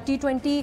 T20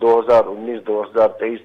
2019-2023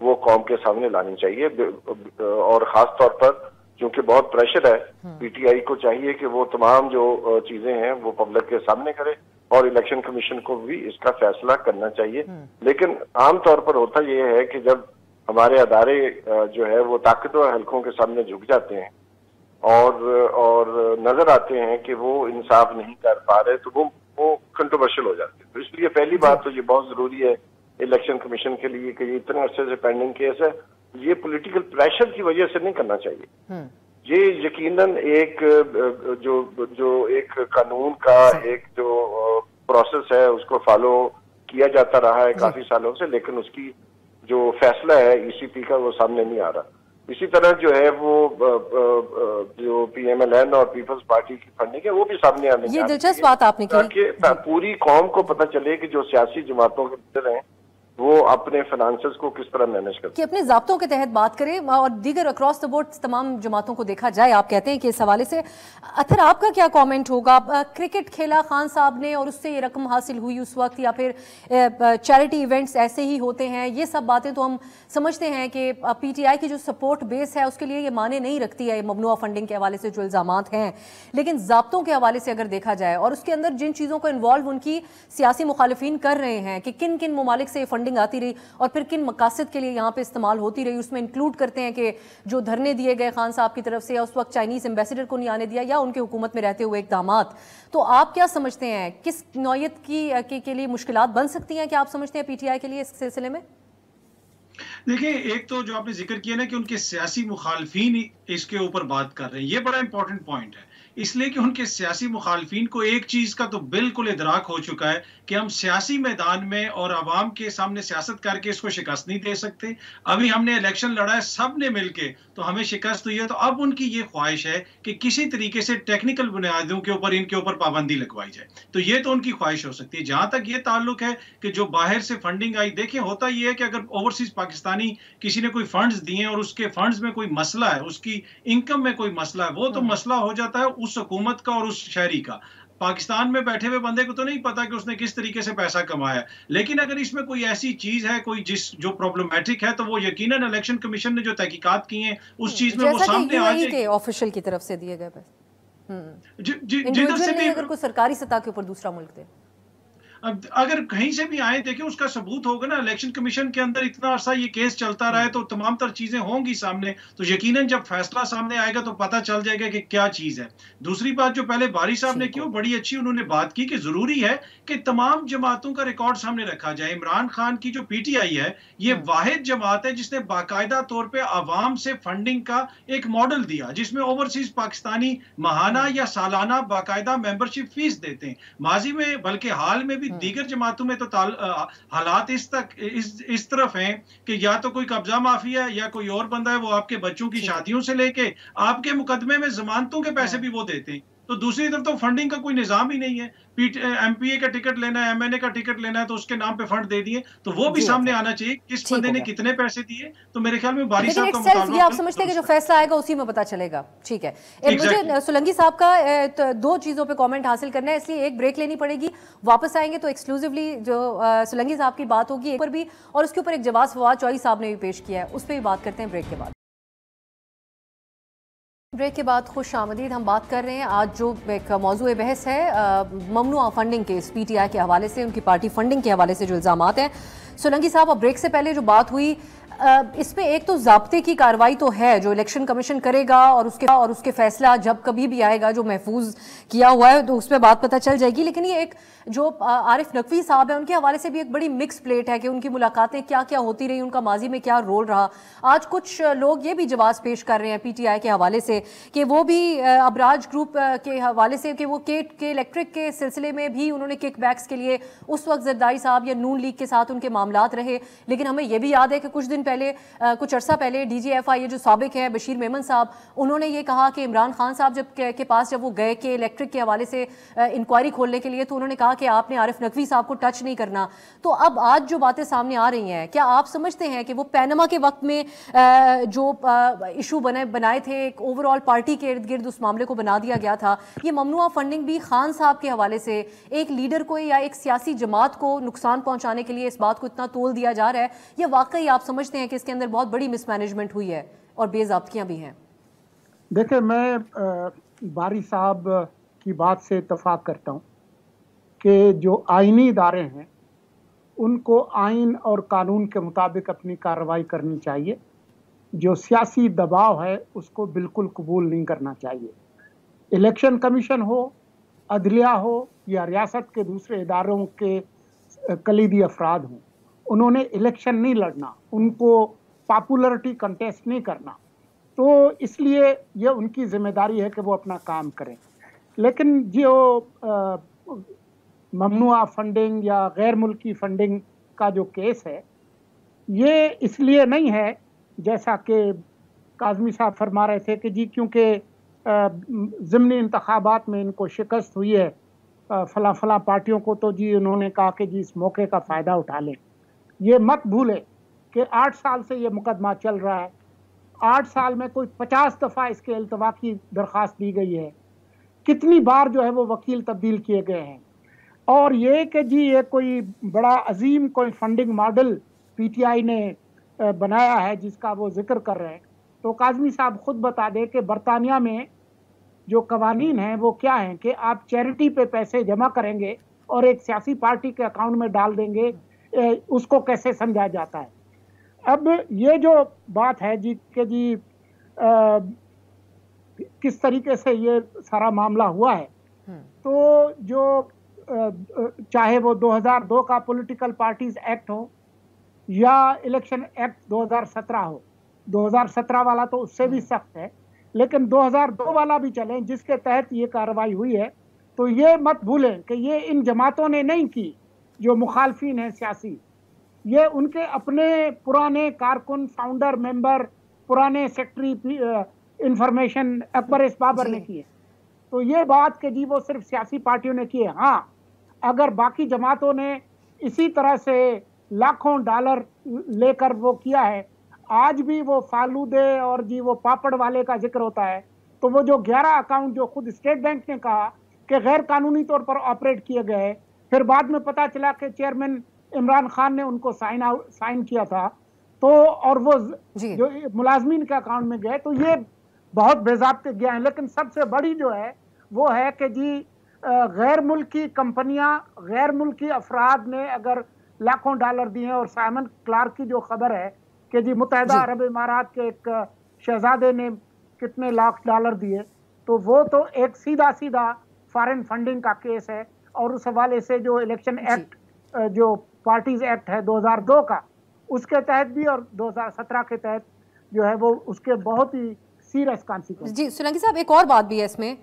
وہ قوم کے سامنے لانی چاہیے. اور خاص طور پر چونکہ بہت پریشر ہے پی ٹی آئی کو چاہیے کہ وہ تمام جو چیزیں ہیں وہ پبلک کے سامنے کرے اور الیکشن کمیشن کو بھی اس کا فیصلہ کرنا چاہیے. لیکن عام طور پر ہوتا یہ ہے کہ جب ہمارے ادارے جو ہے وہ طاقتور حلقوں کے سامنے جھک جاتے ہیں اور نظر آتے ہیں کہ وہ انصاف نہیں کر پا رہے تو وہ کنٹروورشل ہو جاتے ہیں. تو اس لیے پہلی بات تو یہ بہت ضروری ہے الیکشن کمیشن کے لیے کہ یہ اتنے عرصے سے پینڈنگ کیس ہے, یہ پولیٹیکل پریشر کی وجہ سے نہیں کرنا چاہیے. یہ یقیناً ایک جو ایک قانون کا ایک جو پروسیس ہے اس کو فالو کیا جاتا رہا ہے کافی سالوں سے, لیکن اس کی جو فیصلہ ہے ای سی پی کا وہ سامنے نہیں آ رہا. اسی طرح جو ہے وہ جو پی ایم ایل این اور پیپلز پارٹی کی فنڈنگ ہے وہ بھی سامنے آنے یہ دلچسپ بات آپ نے کی تاکہ پوری قوم کو پتہ چلے کہ جو سیاسی جماعتوں کے لیڈر ہیں وہ اپنے فنانسز کو کس طرح مینج کرتے ہیں, کہ اپنے ضابطوں کے تحت بات کریں اور دیگر اکراس دا بورڈ تمام جماعتوں کو دیکھا جائے. آپ کہتے ہیں کہ اس حوالے سے اطہر آپ کا کیا کامنٹ ہوگا؟ کرکٹ کھیلا خان صاحب نے اور اس سے یہ رقم حاصل ہوئی اس وقت, یا پھر چیریٹی ایونٹس ایسے ہی ہوتے ہیں, یہ سب باتیں تو ہم سمجھتے ہیں کہ پی ٹی آئی کی جو سپورٹ بیس ہے اس کے لیے یہ معنی نہیں رکھتی ہے ممنوعہ فنڈنگ کے حوالے سے جو الزامات ہیں. لیکن ضابطوں کے حوالے سے اگر دیکھا جائے اور اس کے اندر جن چیزوں کو انوالو ان کی سیاسی مخالفین کر رہے ہیں کہ کن کن ممالک سے فنڈنگ آتی رہی اور پھر کن مقاصد کے لیے یہاں پہ استعمال ہوتی رہی, اس میں انکلوڈ کرتے ہیں کہ جو دھرنے دیے گئے خان صاحب کی طرف سے یا اس وقت چائنیز ایمبیسڈر کو نہیں آنے دیا یا ان کے حکومت میں رہتے ہوئے اقدامات. تو آپ کیا سمجھتے ہیں کس نوعیت کی کے لیے مشکلات بن سکتی ہیں, کیا آپ سمجھتے ہیں پی ٹی آئی کے لیے اس سلسلے میں؟ دیکھیں, ایک تو جو آپ نے ذکر کیا نا کہ ان کے سیاسی مخالفین اس کے اوپر بات کر رہے ہیں, یہ بڑا امپورٹنٹ پوائنٹ ہے, اس لیے کہ ان کے سیاسی مخالفین کو ایک چیز کا تو بالکل ادراک ہو چکا ہے کہ ہم سیاسی میدان میں اور عوام کے سامنے سیاست کر کے اس کو شکست نہیں دے سکتے. ابھی ہم نے الیکشن لڑا ہے سب نے مل کے, تو ہمیں شکست ہوئی ہے. تو اب ان کی یہ خواہش ہے کہ کسی طریقے سے ٹیکنیکل بنیادوں کے اوپر ان کے اوپر پابندی لگوائی جائے. تو یہ تو ان کی خواہش ہو سکتی ہے. جہاں تک یہ تعلق ہے کہ جو باہر سے فنڈنگ آئی, دیکھیں ہوتا یہ ہے کہ اگر اوورسیز پاکستانی کسی نے کوئی فنڈز دیے اور اس کے فنڈز میں کوئی مسئلہ ہے, اس کی انکم میں کوئی مسئلہ ہے, وہ تو مسئلہ ہو جاتا ہے اس حکومت کا اور اس شہری کا. پاکستان میں بیٹھے ہوئے بندے کو تو نہیں پتا کہ اس نے کس طریقے سے پیسہ کمایا. لیکن اگر اس میں کوئی ایسی چیز ہے کوئی جو پرابلمٹک ہے, تو وہ یقیناً الیکشن کمیشن نے جو تحقیقات کی ہیں اس چیز میں وہ سامنے آ جائے گی. آفیشل کی طرف سے دیے گئے پیسے جدھر سے بھی اگر کوئی سرکاری سطح کے اوپر دوسرا ملک دے, اگر کہیں سے بھی آئیں, دیکھیں اس کا ثبوت ہوگا نا. الیکشن کمیشن کے اندر اتنا عرصہ یہ کیس چلتا رہا ہے تو تمام تر چیزیں ہوں گی سامنے, تو یقیناً جب فیصلہ سامنے آئے گا تو پتہ چل جائے گا کہ کیا چیز ہے. دوسری بات جو پہلے باری صاحب نے کی وہ بڑی اچھی انہوں نے بات کی کہ ضروری ہے کہ تمام جماعتوں کا ریکارڈ سامنے رکھا جائے. عمران خان کی جو پی ٹی آئی ہے یہ واحد جماعت ہے جس نے باقاعدہ طور پہ عوام سے فنڈنگ کا ایک ماڈل دیا, جس میں اوورسیز پاکستانی ماہانہ یا سالانہ باقاعدہ ممبرشپ فیس دیتے ہیں. ماضی میں بلکہ حال میں بھی دیگر جماعتوں میں تو حالات اس طرف ہیں کہ یا تو کوئی قبضہ مافیا ہے یا کوئی اور بندہ ہے, وہ آپ کے بچوں کی شادیوں سے لے کے آپ کے مقدمے میں ضمانتوں کے پیسے بھی وہ دیتے ہیں. تو دوسری طرف تو فنڈنگ کا کوئی نظام ہی نہیں ہے. ایم پی اے کا ٹکٹ لینا ہے, ایم این اے کا ٹکٹ لینا ہے تو اس کے نام پہ فنڈ دے دیے, تو وہ بھی سامنے آنا چاہیے کس بندے نے کتنے پیسے دیے. تو میرے خیال میں باری صاحب کا مطالبہ, یہ آپ سمجھتے ہیں کہ جو فیصلہ آئے گا اسی میں پتہ چلے گا. ٹھیک ہے, مجھے سولنگی صاحب کا دو چیزوں پہ کامنٹ حاصل کرنا ہے, اس لیے ایک بریک لینی پڑے گی. واپس آئیں گے تو ایکسکلوزیولی جو سولنگی صاحب کی بات ہوگی ایک پر بھی, اور اس کے اوپر ایک جواز فواد چوہی صاحب نے بھی پیش کیا ہے, اس پہ بھی بات کرتے ہیں بریک کے بعد. بریک کے بعد خوش آمدید. ہم بات کر رہے ہیں آج جو ایک موضوع بحث ہے ممنوعہ فنڈنگ کیس پی ٹی آئی کے حوالے سے, ان کی پارٹی فنڈنگ کے حوالے سے جو الزامات ہیں. سولنگی صاحب, اب بریک سے پہلے جو بات ہوئی اس میں ایک تو ضابطے کی کارروائی تو ہے جو الیکشن کمیشن کرے گا اور اس کے فیصلہ جب کبھی بھی آئے گا جو محفوظ کیا ہوا ہے تو اس پہ بات پتہ چل جائے گی. لیکن یہ ایک جو عارف نقوی صاحب ہیں ان کے حوالے سے بھی ایک بڑی مکس پلیٹ ہے کہ ان کی ملاقاتیں کیا کیا ہوتی رہی, ان کا ماضی میں کیا رول رہا. آج کچھ لوگ یہ بھی جواز پیش کر رہے ہیں پی ٹی آئی کے حوالے سے کہ وہ بھی ابراج گروپ کے حوالے سے کہ وہ کے الیکٹرک کے سلسلے میں بھی انہوں نے کک بیکس کے لیے اس وقت زرداری صاحب یا نون لیگ کے ساتھ ان کے معاملات رہے. لیکن ہمیں یہ بھی یاد ہے کہ کچھ دن پہلے کچھ عرصہ پہلے ڈی جی ایف آئی جو سابق ہے بشیر میمن صاحب, انہوں نے یہ کہا کہ عمران خان صاحب کے پاس جب وہ گئے کہ الیکٹرک کے حوالے سے انکوائری کھولنے کے لیے, تو انہوں نے کہا کہ آپ نے عارف نقوی صاحب کو ٹچ نہیں کرنا. تو اب آج جو باتیں سامنے آ رہی ہیں, کیا آپ سمجھتے ہیں کہ وہ پینما کے وقت میں جو ایشو بنائے تھے ایک اوور آل پارٹی کے ارد گرد اس معاملے کو بنا دیا گیا تھا, یہ ممنوعہ فنڈنگ بھی خان صاحب کے حوالے سے ایک لیڈر کو یا ایک سیاسی جماعت کو نقصان پہنچانے کے لیے اس بات کو اتنا تول دیا جا رہا ہے, یہ واقعی آپ سمجھتے سمجھتے ہیں کہ اس کے اندر بہت بڑی مس مینجمنٹ ہوئی ہے اور بے ضابطگیاں بھی ہیں؟ دیکھیں، میں باری صاحب کی بات سے اتفاق کرتا ہوں کہ جو آئینی ادارے ہیں ان کو آئین اور قانون کے مطابق اپنی کارروائی کرنی چاہیے. جو سیاسی دباؤ ہے اس کو بالکل قبول نہیں کرنا چاہیے. الیکشن کمیشن ہو، عدلیہ ہو یا ریاست کے دوسرے اداروں کے کلیدی افراد ہوں، انہوں نے الیکشن نہیں لڑنا، ان کو پاپولرٹی کنٹیسٹ نہیں کرنا. تو اس لیے یہ ان کی ذمہ داری ہے کہ وہ اپنا کام کریں. لیکن جو ممنوعہ فنڈنگ یا غیر ملکی فنڈنگ کا جو کیس ہے، یہ اس لیے نہیں ہے جیسا کہ کاظمی صاحب فرما رہے تھے کہ جی کیونکہ ضمنی انتخابات میں ان کو شکست ہوئی ہے فلاں فلاں پارٹیوں کو، تو جی انہوں نے کہا کہ جی اس موقع کا فائدہ اٹھا لیں. یہ مت بھولیں کہ 8 سال سے یہ مقدمہ چل رہا ہے. 8 سال میں کوئی 50 دفعہ اس کے التوا کی درخواست دی گئی ہے. کتنی بار جو ہے وہ وکیل تبدیل کیے گئے ہیں. اور یہ کہ جی یہ کوئی بڑا عظیم کوئی فنڈنگ ماڈل پی ٹی آئی نے بنایا ہے جس کا وہ ذکر کر رہے ہیں، تو کاظمی صاحب خود بتا دیں کہ برطانیہ میں جو قوانین ہیں وہ کیا ہیں کہ آپ چیریٹی پہ پیسے جمع کریں گے اور ایک سیاسی پارٹی کے اکاؤنٹ میں ڈال دیں گے، اس کو کیسے سمجھا جاتا ہے. اب یہ جو بات ہے جی کہ جی کس طریقے سے یہ سارا معاملہ ہوا ہے، تو جو چاہے وہ 2002 کا پولیٹیکل پارٹیز ایکٹ ہو یا الیکشن ایکٹ 2017 ہو، 2017 والا تو اس سے بھی سخت ہے، لیکن 2002 والا بھی چلیں جس کے تحت یہ کارروائی ہوئی ہے، تو یہ مت بھولیں کہ یہ ان جماعتوں نے نہیں کی جو مخالفین ہیں سیاسی، یہ ان کے اپنے پرانے کارکن، فاؤنڈر، ممبر، پرانے سیکٹری انفارمیشن اکبر اس بابر نے کی ہے. تو یہ بات کہ جی وہ صرف سیاسی پارٹیوں نے کی ہے، ہاں اگر باقی جماعتوں نے اسی طرح سے لاکھوں ڈالر لے کر وہ کیا ہے، آج بھی وہ فالودے اور جی وہ پاپڑ والے کا ذکر ہوتا ہے، تو وہ جو 11 اکاؤنٹ جو خود اسٹیٹ بینک نے کہا کہ غیر قانونی طور پر آپریٹ کیے گئے، پھر بعد میں پتا چلا کہ چیئرمین عمران خان نے ان کو سائن کیا تھا، تو اور وہ جو ملازمین کے اکاؤنٹ میں گئے، تو یہ بہت بے ضابطے گیا ہیں. لیکن سب سے بڑی جو ہے وہ ہے کہ جی غیر ملکی کمپنیاں، غیر ملکی افراد نے اگر لاکھوں ڈالر دیے ہیں، اور سائمن کلارک کی جو خبر ہے کہ جی متحدہ عرب امارات کے ایک شہزادے نے کتنے لاکھ ڈالر دیے، تو وہ تو ایک سیدھا فارن فنڈنگ کا کیس ہے. اور اس حوالے سے جو الیکشن ایکٹ جو پارٹیز ایکٹ ہے 2002 کا، اس کے تحت بھی اور 2017 کے تحت جو ہے وہ اس کے بہت ہی سیریس کانسیکوینس. جی سولانگی صاحب، ایک اور بات بھی ہے اس میں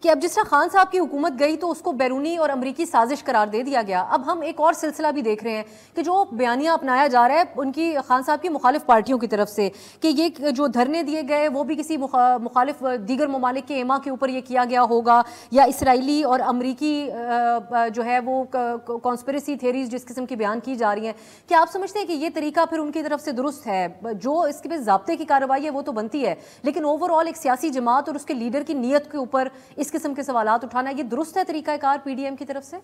کہ اب جس طرح خان صاحب کی حکومت گئی تو اس کو بیرونی اور امریکی سازش قرار دے دیا گیا. اب ہم ایک اور سلسلہ بھی دیکھ رہے ہیں کہ جو بیانیہ اپنایا جا رہا ہے ان کی خان صاحب کی مخالف پارٹیوں کی طرف سے کہ یہ جو دھرنے دیے گئے وہ بھی کسی مخالف دیگر ممالک کے ایما کے اوپر یہ کیا گیا ہوگا، یا اسرائیلی اور امریکی جو ہے وہ کانسپریسی تھیریز جس قسم کی بیان کی جا رہی ہیں. کیا آپ سمجھتے ہیں کہ یہ طریقہ پھر ان کی طرف سے درست ہے؟ جو اس کے ضابطے کی کارروائی ہے وہ تو بنتی ہے، لیکن اوور آل ایک سیاسی جماعت اور اس کے لیڈر کی نیت کے اوپر اس قسم کے سوالات اٹھانا، یہ درست ہے طریقہ کار پی ڈی ایم کی طرف سے؟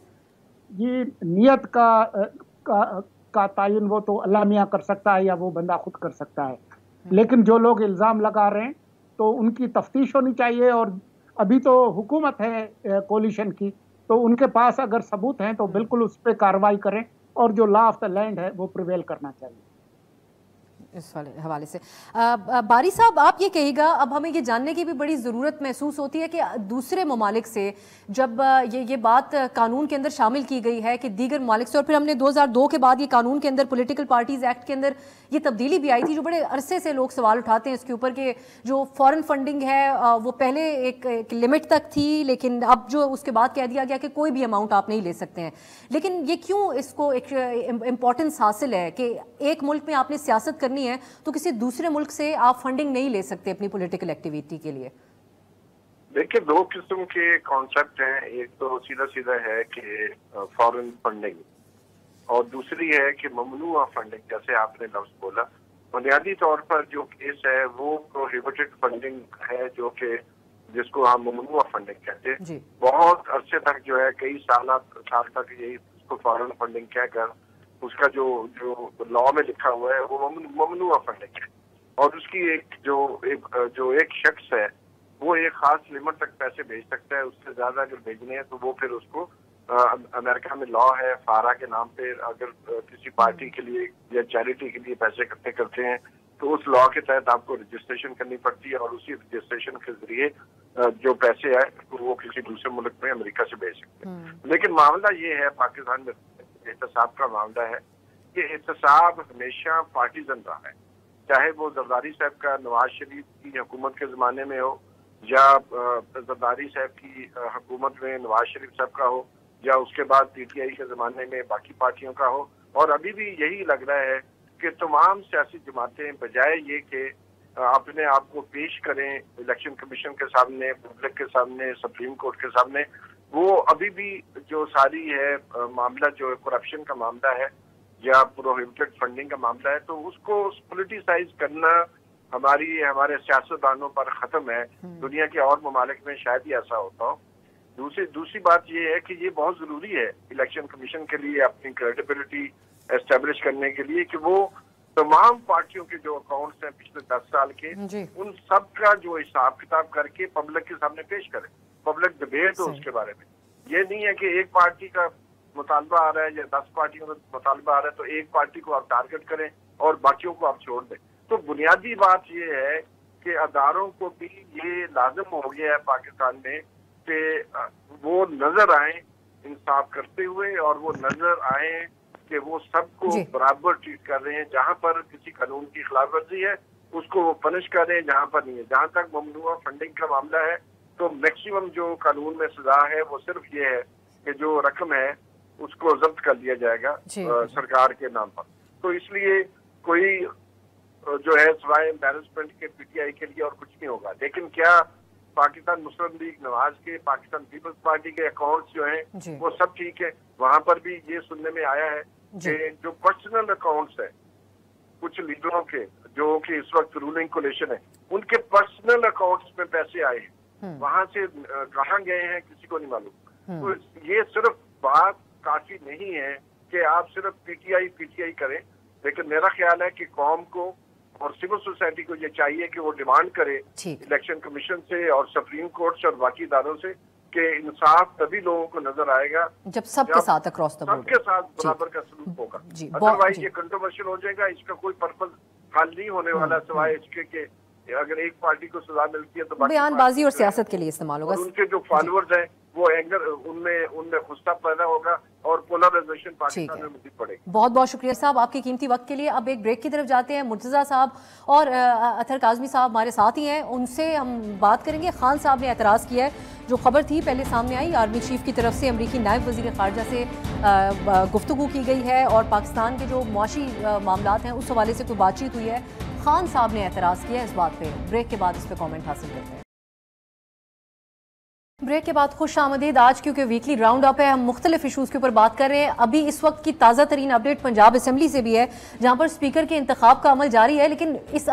جی نیت کا تعین وہ تو اللہ میاں کر سکتا ہے یا وہ بندہ خود کر سکتا ہے، لیکن جو لوگ الزام لگا رہے ہیں تو ان کی تفتیش ہونی چاہیے. اور ابھی تو حکومت ہے کولیشن کی، تو ان کے پاس اگر ثبوت ہیں تو بالکل اس پہ کارروائی کریں، اور جو لا آف دا لینڈ ہے وہ پریویل کرنا چاہیے. اس حوالے سے باری صاحب آپ یہ کہے گا، اب ہمیں یہ جاننے کی بھی بڑی ضرورت محسوس ہوتی ہے کہ دوسرے ممالک سے جب یہ بات قانون کے اندر شامل کی گئی ہے کہ دیگر ممالک سے، اور پھر ہم نے 2002 کے بعد یہ قانون کے اندر پولیٹیکل پارٹیز ایکٹ کے اندر یہ تبدیلی بھی آئی تھی، جو بڑے عرصے سے لوگ سوال اٹھاتے ہیں اس کے اوپر کہ جو فورن فنڈنگ ہے وہ پہلے ایک لمٹ تک تھی، لیکن اب جو اس کے بعد کہہ دیا گیا کہ کوئی بھی اماؤنٹ آپ نہیں لے سکتے ہیں. لیکن یہ کیوں اس کو ایک امپورٹنس حاصل ہے کہ ایک ملک میں آپ نے سیاست کرنی ہے تو کسی دوسرے ملک سے آپ فنڈنگ نہیں لے سکتے اپنی پولیٹیکل ایکٹیویٹی کے لیے؟ دیکھیں 2 قسم کے کانسیپٹ ہیں. ایک تو سیدھا ہے کہ فارن فنڈنگ، اور دوسری ہے کہ ممنوع فنڈنگ. جیسے آپ نے لفظ بولا، بنیادی طور پر جو کیس ہے وہ پروہیبٹڈ فنڈنگ ہے، جو کہ جس کو ہم ممنوع فنڈنگ کہتے ہیں. بہت عرصے تک جو ہے کئی سال تک یہی اس کو فارن فنڈنگ کہہ کر اس کا جو لا میں لکھا ہوا ہے وہ ممنوع فنڈنگ ہے، اور اس کی جو ایک شخص ہے وہ ایک خاص لمٹ تک پیسے بھیج سکتا ہے، اس سے زیادہ اگر بھیجنے ہیں تو وہ پھر اس کو امریکہ میں لا ہے فارا کے نام پہ، اگر کسی پارٹی کے لیے یا چیریٹی کے لیے پیسے اکٹھے کرتے ہیں تو اس لا کے تحت آپ کو رجسٹریشن کرنی پڑتی ہے، اور اسی رجسٹریشن کے ذریعے جو پیسے آئے وہ کسی دوسرے ملک میں امریکہ سے بھیج سکتے ہیں۔ لیکن معاملہ یہ ہے پاکستان میں احتساب کا معاملہ ہے کہ احتساب ہمیشہ پارٹیزن رہا ہے، چاہے وہ زرداری صاحب کا نواز شریف کی حکومت کے زمانے میں ہو، یا زرداری صاحب کی حکومت میں نواز شریف صاحب کا ہو، یا اس کے بعد پی ٹی آئی کے زمانے میں باقی پارٹیوں کا ہو، اور ابھی بھی یہی لگ رہا ہے کہ تمام سیاسی جماعتیں بجائے یہ کہ اپنے آپ کو پیش کریں الیکشن کمیشن کے سامنے، پبلک کے سامنے، سپریم کورٹ کے سامنے، وہ ابھی بھی جو ساری ہے معاملہ جو کرپشن کا معاملہ ہے یا پروہیبٹڈ فنڈنگ کا معاملہ ہے، تو اس کو پولیٹیسائز کرنا ہمارے سیاستدانوں پر ختم ہے۔ دنیا کے اور ممالک میں شاید ہی ایسا ہوتا ہو۔ دوسری بات یہ ہے کہ یہ بہت ضروری ہے الیکشن کمیشن کے لیے اپنی کریڈیبلٹی اسٹیبلش کرنے کے لیے کہ وہ تمام پارٹیوں کے جو اکاؤنٹس ہیں پچھلے 10 سال کے ان سب کا جو حساب کتاب کر کے پبلک کے سامنے پیش کریں، پبلک ڈبیٹ ہو اس کے بارے میں۔ یہ نہیں ہے کہ ایک پارٹی کا مطالبہ آ رہا ہے یا 10 پارٹیوں کا مطالبہ آ رہا ہے تو ایک پارٹی کو آپ ٹارگٹ کریں اور باقیوں کو آپ چھوڑ دیں۔ تو بنیادی بات یہ ہے کہ اداروں کو بھی یہ لازم ہو گیا ہے پاکستان میں کہ وہ نظر آئیں انصاف کرتے ہوئے، اور وہ نظر آئیں کہ وہ سب کو برابر ٹریٹ کر رہے ہیں، جہاں پر کسی قانون کی خلاف ورزی ہے اس کو وہ پنش کر رہے ہیں، جہاں پر نہیں ہے۔ جہاں تک ممنوع فنڈنگ کا معاملہ ہے تو میکسیمم جو قانون میں سزا ہے وہ صرف یہ ہے کہ جو رقم ہے اس کو ضبط کر لیا جائے گا سرکار کے نام پر۔ تو اس لیے کوئی جو ہے سوائے امبیرسمنٹ کے پی ٹی آئی کے لیے اور کچھ نہیں ہوگا۔ لیکن کیا پاکستان مسلم لیگ نواز کے، پاکستان پیپلز پارٹی کے اکاؤنٹس جو ہیں وہ سب ٹھیک ہے؟ وہاں پر بھی یہ سننے میں آیا ہے کہ جو پرسنل اکاؤنٹس ہیں کچھ لیڈروں کے جو کہ اس وقت رولنگ کولیشن ہے، ان کے پرسنل اکاؤنٹس میں پیسے آئے ہیں، وہاں سے کہاں گئے ہیں کسی کو نہیں معلوم۔ تو یہ صرف بات کافی نہیں ہے کہ آپ صرف پی ٹی آئی کریں، لیکن میرا خیال ہے کہ قوم کو اور سول سوسائٹی کو یہ چاہیے کہ وہ ڈیمانڈ کرے الیکشن کمیشن سے اور سپریم کورٹ سے اور باقی اداروں سے کہ انصاف تبھی لوگوں کو نظر آئے گا جب سب کے ساتھ اکراس دا بورڈ، سب کے ساتھ برابر کا سلوک ہوگا۔ ادروائز یہ کنٹروورشل ہو جائے گا، اس کا کوئی پرپز حل نہیں ہونے والا سوائے اس کے کہ اگر ایک پارٹی کو سزا ملتی ہے تو بیان بازی اور سیاست کے لیے استعمال ہوگا۔ ان کے جو فالوورز ہیں وہ اینگر ان میں غصہ پیدا ہوگا اور پولرائزیشن پاکستان میں مزید پڑے گی۔ بہت بہت شکریہ صاحب آپ کے قیمتی وقت کے لیے۔ اب ایک بریک کی طرف جاتے ہیں۔ مرتضیٰ صاحب اور اطہر کاظمی صاحب ہمارے ساتھ ہی ہیں، ان سے ہم بات کریں گے۔ خان صاحب نے اعتراض کیا ہے، جو خبر تھی پہلے سامنے آئی، آرمی چیف کی طرف سے امریکی نائب وزیر خارجہ سے گفتگو کی گئی ہے اور پاکستان کے جو معاشی معاملات ہیں اس حوالے سے کوئی بات چیت ہوئی ہے۔ خان صاحب نے اعتراض کیا ہے اس بات پہ۔ بریک کے بعد اس پہ کامنٹ حاصل کرتے ہیں۔ بریک کے بعد خوش آمدید۔ آج کیونکہ ویکلی راؤنڈ اپ ہے، ہم مختلف ایشوز کے اوپر بات کر رہے ہیں۔ ابھی اس وقت کی تازہ ترین اپڈیٹ پنجاب اسمبلی سے بھی ہے، جہاں پر اسپیکر کے انتخاب کا عمل جاری ہے، لیکن اس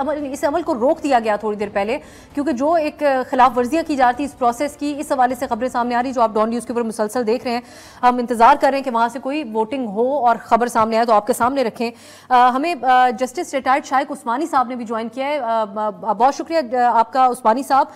عمل کو روک دیا گیا تھوڑی دیر پہلے، کیونکہ جو ایک خلاف ورزیاں کی جاتی اس پروسیس کی، اس حوالے سے خبریں سامنے آ رہی جو آپ ڈان نیوز کے اوپر مسلسل دیکھ رہے ہیں۔ ہم انتظار کر رہے ہیں کہ وہاں سے کوئی ووٹنگ ہو اور خبر سامنے آئے تو آپ کے سامنے رکھیں۔ ہمیں جسٹس ریٹائرڈ شائق عثمانی صاحب نے بھی جوائن کیا ہے۔ بہت شکریہ آپ کا عثمانی صاحب۔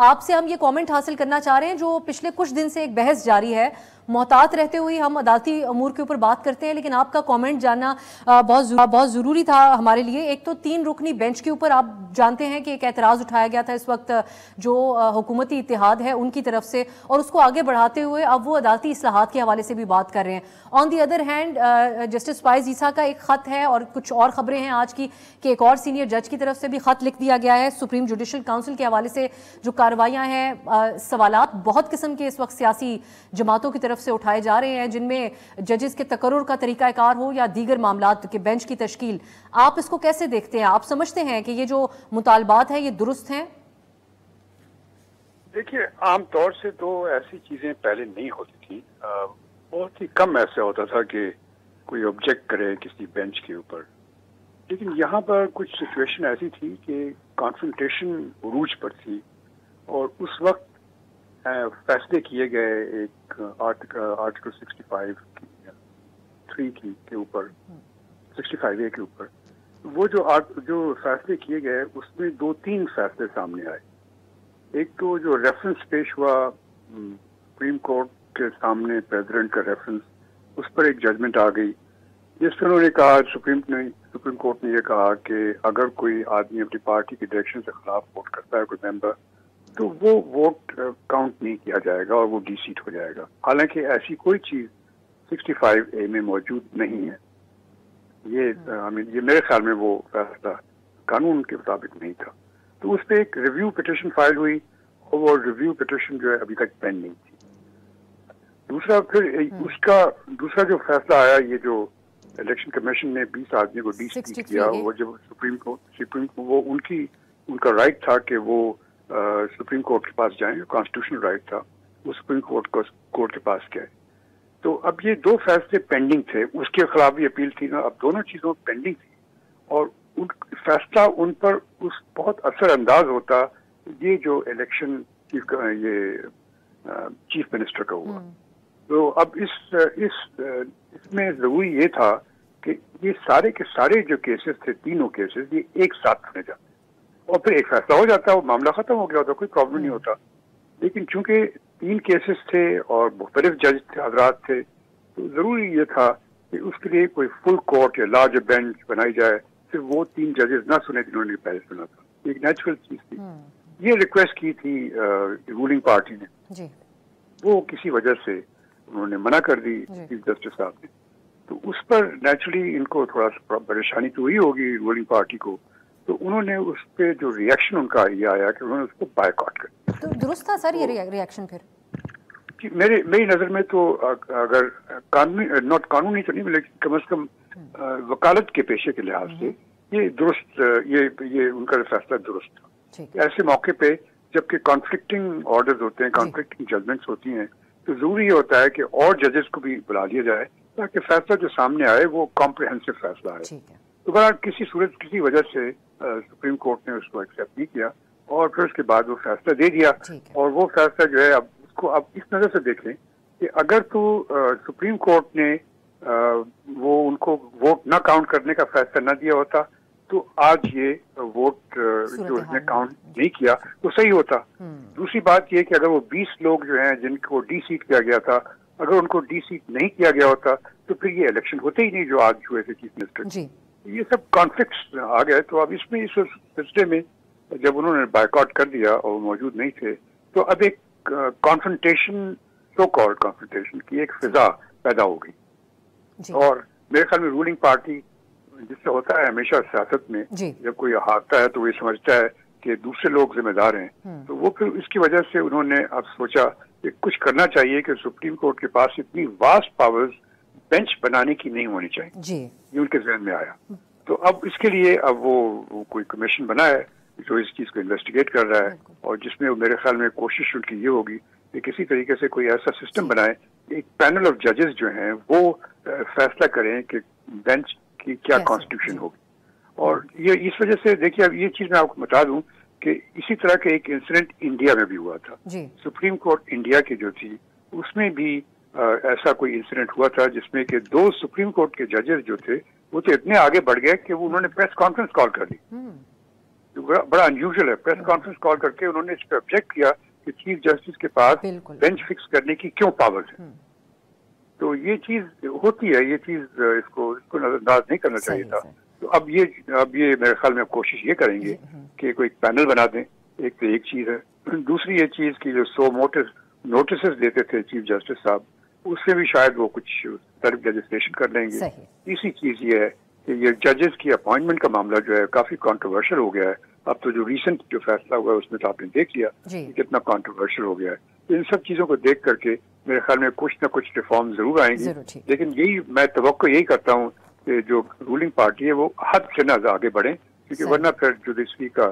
آپ سے ہم یہ کامنٹ حاصل کرنا چاہ رہے ہیں، جو پچھلے کچھ دن سے ایک بحث جاری ہے، محتاط رہتے ہوئے ہم عدالتی امور کے اوپر بات کرتے ہیں، لیکن آپ کا کامنٹ جاننا بہت ضروری تھا ہمارے لیے۔ ایک تو 3 رکنی بینچ کے اوپر آپ جانتے ہیں کہ ایک اعتراض اٹھایا گیا تھا اس وقت جو حکومتی اتحاد ہے ان کی طرف سے، اور اس کو آگے بڑھاتے ہوئے اب وہ عدالتی اصلاحات کے حوالے سے بھی بات کر رہے ہیں۔ آن دی ادر ہینڈ جسٹس فائز عیسیٰ کا ایک خط ہے اور کچھ اور خبریں ہیں آج کی کہ ایک اور سینئر جج کی طرف سے بھی خط لکھ دیا گیا ہے سپریم جوڈیشل کاؤنسل کے حوالے سے۔ جو کارروائیاں ہیں، سوالات بہت قسم کے اس وقت سیاسی جماعتوں کی طرف سے اٹھائے جا رہے ہیں، جن میں ججز کے تقرر کا طریقہ کار ہو یا دیگر معاملات کے بینچ کی تشکیل۔ آپ اس کو کیسے دیکھتے ہیں؟ آپ سمجھتے ہیں کہ یہ جو مطالبات ہیں یہ درست ہیں؟ دیکھیے، عام طور سے تو ایسی چیزیں پہلے نہیں ہوتی تھی، بہت ہی کم ایسا ہوتا تھا کہ کوئی آبجیکٹ کرے کسی بینچ کے اوپر، لیکن یہاں پر کچھ سچویشن ایسی تھی کہ کانفرنٹیشن عروج پر تھی اور اس وقت فیصلے کیے گئے ایک آرٹیکل 65 3 کے اوپر 65A کے اوپر. وہ جو فیصلے کیے گئے اس میں 2-3 فیصلے سامنے آئے. ایک تو جو ریفرنس پیش ہوا سپریم کورٹ کے سامنے، پریزیڈنٹ کا ریفرنس، اس پر ایک ججمنٹ آ گئی جس میں انہوں نے کہا، سپریم کورٹ نے یہ کہا کہ اگر کوئی آدمی اپنی پارٹی کی ڈائریکشن سے خلاف ووٹ کرتا ہے، کوئی ممبر، تو وہ ووٹ کاؤنٹ نہیں کیا جائے گا اور وہ ڈی سیٹ ہو جائے گا. حالانکہ ایسی کوئی چیز 65A میں موجود نہیں ہے. یہ میرے خیال میں وہ فیصلہ قانون کے مطابق نہیں تھا. تو اس پہ ایک ریویو پٹیشن فائل ہوئی اور وہ ریویو پٹیشن جو ہے ابھی تک پینڈنگ تھی. دوسرا جو فیصلہ آیا، یہ جو الیکشن کمیشن نے 20 آدمی کو ڈی سیٹ کیا، وہ جب سپریم وہ ان کا رائٹ تھا کہ وہ سپریم کورٹ کے پاس جائیں، کانسٹیٹیوشنل رائٹ تھا، وہ سپریم کورٹ کے پاس گئے. تو اب یہ 2 فیصلے پینڈنگ تھے، اس کے خلاف بھی اپیل تھی نا. اب دونوں چیزوں پینڈنگ تھی اور فیصلہ ان پر بہت اثر انداز ہوتا یہ جو الیکشن چیف منسٹر کا ہوا. تو اب اس میں ضروری یہ تھا کہ یہ سارے کے سارے جو کیسز تھے، تینوں کیسز، یہ ایک ساتھ سنے جاتے اور پھر ایک فیصلہ ہو جاتا، وہ معاملہ ختم ہو گیا ہوتا، کوئی پرابلم نہیں ہوتا. لیکن چونکہ 3 کیسز تھے اور مختلف جج حضرات تھے، تو ضروری یہ تھا کہ اس کے لیے کوئی فل کورٹ یا لارج بینچ بنائی جائے. صرف وہ 3 ججز نہ سنے جنہوں نے پہلے سنا تھا. ایک نیچرل چیز تھی. یہ ریکویسٹ کی تھی رولنگ پارٹی نے، وہ کسی وجہ سے انہوں نے منع کر دی چیف جسٹس صاحب نے. تو اس پر نیچرلی ان کو تھوڑا سا پریشانی تو ہوئی ہوگی رولنگ پارٹی کو. تو انہوں نے اس پہ جو ریئیکشن ان کا یہ آیا کہ انہوں نے اس کو بائیکاٹ کر دیا. تو درست تھا سر یہ ریئیکشن پھر؟ میری نظر میں تو اگر قانونی تو نہیں، لیکن کم از کم وکالت کے پیشے کے لحاظ سے یہ درست، یہ ان کا فیصلہ درست تھا. ایسے موقع پہ جبکہ کانفلکٹنگ آرڈرز ہوتے ہیں، کانفلکٹنگ ججمنٹس ہوتی ہیں، تو ضروری یہ ہوتا ہے کہ اور ججز کو بھی بلا لیا جائے تاکہ فیصلہ جو سامنے آئے وہ کمپریہنسو فیصلہ آئے. تو بہرحال کسی وجہ سے سپریم کورٹ نے اس کو ایکسیپٹ نہیں کیا اور پھر اس کے بعد وہ فیصلہ دے دیا. اور وہ فیصلہ جو ہے اب اس نظر سے دیکھیں کہ اگر تو سپریم کورٹ نے وہ ان کو ووٹ نہ کاؤنٹ کرنے کا فیصلہ نہ دیا ہوتا تو آج یہ ووٹ جو اس نے کاؤنٹ نہیں کیا تو صحیح ہوتا. دوسری بات یہ کہ اگر وہ 20 لوگ جو ہیں جن کو ڈی سیٹ کیا گیا تھا، اگر ان کو ڈی سیٹ نہیں کیا گیا ہوتا تو پھر یہ الیکشن ہوتے ہی نہیں جو آج ہوئے تھے چیف منسٹر. یہ سب کانفلکٹس آ گئے. تو اب اس سلسلے میں جب انہوں نے بائیکاٹ کر دیا اور وہ موجود نہیں تھے تو اب ایک کانفرنٹیشن، سو کالڈ کانفرنٹیشن کی ایک فضا پیدا ہو گئی. اور میرے خیال میں رولنگ پارٹی جس سے ہوتا ہے ہمیشہ سیاست میں، جب کوئی ہارتا ہے تو وہ یہ سمجھتا ہے کہ دوسرے لوگ ذمہ دار ہیں. تو وہ پھر اس کی وجہ سے انہوں نے اب سوچا کہ کچھ کرنا چاہیے کہ سپریم کورٹ کے پاس اتنی واسٹ پاورز بینچ بنانے کی نہیں ہونی چاہیے. یہ ان کے ذہن میں آیا. تو اب اس کے لیے اب وہ کوئی کمیشن بنا ہے جو اس چیز کو انویسٹیگیٹ کر رہا ہے اور جس میں میرے خیال میں کوشش ان کی یہ ہوگی کہ کسی طریقے سے کوئی ایسا سسٹم بنائے، ایک پینل آف ججز جو ہیں وہ فیصلہ کریں کہ بینچ کی کیا کانسٹیٹیوشن ہوگی. اور یہ اس وجہ سے دیکھیے، اب یہ چیز میں آپ کو بتا دوں کہ اسی طرح کا ایک انسیڈنٹ انڈیا میں بھی ہوا تھا. سپریم کورٹ انڈیا کی جو تھی اس میں بھی ایسا کوئی انسیڈنٹ ہوا تھا جس میں کہ 2 سپریم کورٹ کے ججز جو تھے وہ تو اتنے آگے بڑھ گئے کہ انہوں نے پریس کانفرنس کال کر دی. بڑا انیوژل ہے. پریس کانفرنس کال کر کے انہوں نے اس پہ آبجیکٹ کیا کہ چیف جسٹس کے پاس بینچ فکس کرنے کی کیوں پاور ہے. تو یہ چیز ہوتی ہے، یہ چیز اس کو نظر انداز نہیں کرنا چاہیے تھا. تو اب یہ میرے خیال میں کوشش یہ کریں گے کہ کوئی پینل بنا دیں. ایک تو ایک چیز ہے. دوسری یہ چیز کی جو 100 نوٹسز دیتے تھے چیف جسٹس صاحب، اس سے بھی شاید وہ کچھ سیلف لیجسلیشن کر لیں گے. تیسری چیز یہ ہے کہ یہ ججز کی اپوائنٹمنٹ کا معاملہ جو ہے کافی کانٹروورشل ہو گیا ہے. اب تو جو ریسنٹ جو فیصلہ ہوا ہے اس میں تو آپ نے دیکھ لیا کتنا کانٹروورشل ہو گیا ہے. ان سب چیزوں کو دیکھ کر کے میرے خیال میں کچھ نہ کچھ ریفارم ضرور آئیں گی. لیکن میں توقع یہی کرتا ہوں کہ جو رولنگ پارٹی ہے وہ حد سے نہ آگے بڑھیں، کیونکہ ورنہ پھر جوڈیشری کا